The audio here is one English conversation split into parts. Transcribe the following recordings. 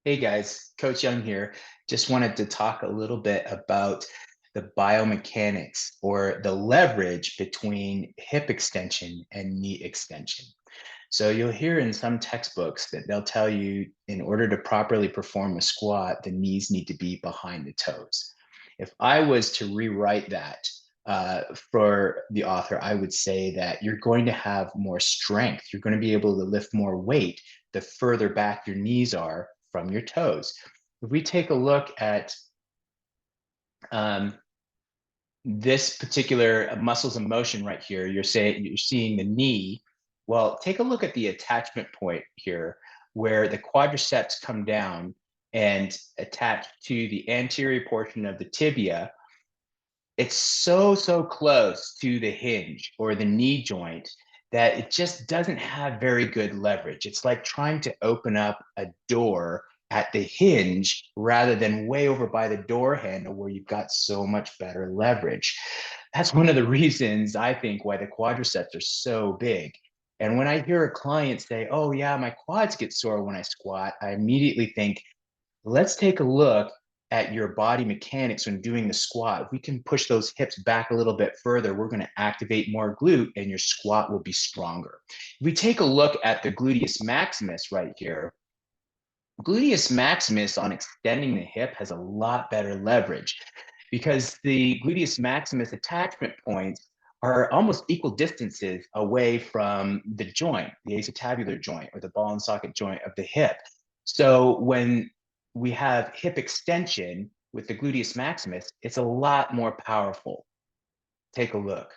Hey guys, Coach Young here. Just wanted to talk a little bit about the biomechanics or the leverage between hip extension and knee extension. So you'll hear in some textbooks that they'll tell you in order to properly perform a squat, the knees need to be behind the toes. If I was to rewrite that for the author, I would say that you're going to have more strength. You're going to be able to lift more weight the further back your knees are from your toes. If we take a look at um, this particular muscles in motion right here, you're seeing the knee. Well, take a look at the attachment point here, where the quadriceps come down and attach to the anterior portion of the tibia. It's so close to the hinge or the knee joint that it just doesn't have very good leverage. It's like trying to open up a door at the hinge rather than way over by the door handle where you've got so much better leverage. That's one of the reasons I think why the quadriceps are so big. And when I hear a client say, "Oh yeah, my quads get sore when I squat," I immediately think, let's take a look at your body mechanics when doing the squat. If we can push those hips back a little bit further, we're going to activate more glute and your squat will be stronger. If we take a look at the gluteus maximus right here, gluteus maximus on extending the hip has a lot better leverage because the gluteus maximus attachment points are almost equal distances away from the joint, the acetabular joint or the ball and socket joint of the hip. So when we have hip extension with the gluteus maximus, it's a lot more powerful. Take a look.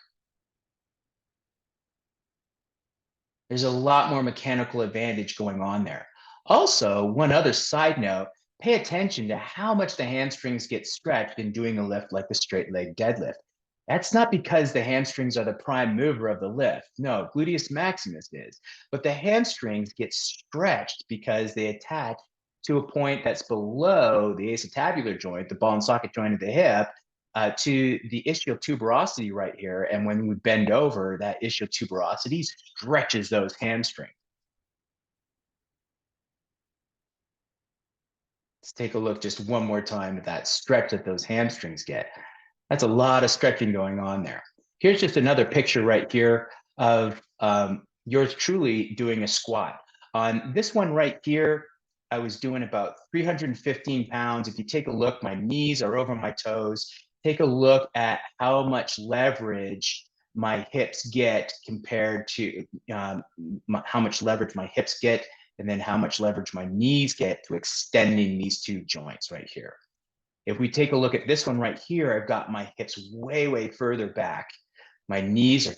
There's a lot more mechanical advantage going on there. Also, one other side note, pay attention to how much the hamstrings get stretched in doing a lift like the straight leg deadlift. That's not because the hamstrings are the prime mover of the lift. No, gluteus maximus is. But the hamstrings get stretched because they attach to a point that's below the acetabular joint, the ball and socket joint of the hip, to the ischial tuberosity right here. And when we bend over, that ischial tuberosity stretches those hamstrings. Let's take a look just one more time at that stretch that those hamstrings get. That's a lot of stretching going on there. Here's just another picture right here of yours truly doing a squat. On this one right here, I was doing about 315 pounds. If you take a look, my knees are over my toes. Take a look at how much leverage my hips get compared to how much leverage my hips get, and then how much leverage my knees get to extending these two joints right here. If we take a look at this one right here, I've got my hips way further back. My knees are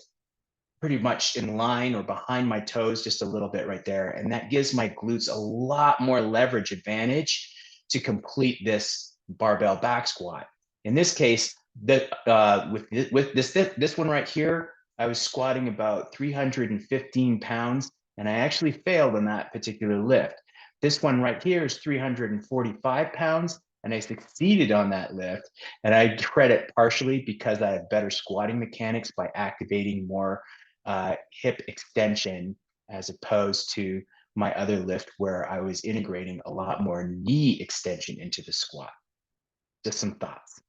pretty much in line or behind my toes just a little bit right there. And that gives my glutes a lot more leverage advantage to complete this barbell back squat. In this case, with this one right here, I was squatting about 315 pounds, and I actually failed on that particular lift. This one right here is 345 pounds, and I succeeded on that lift. And I credit partially because I have better squatting mechanics by activating more hip extension as opposed to my other lift where I was integrating a lot more knee extension into the squat. Just some thoughts.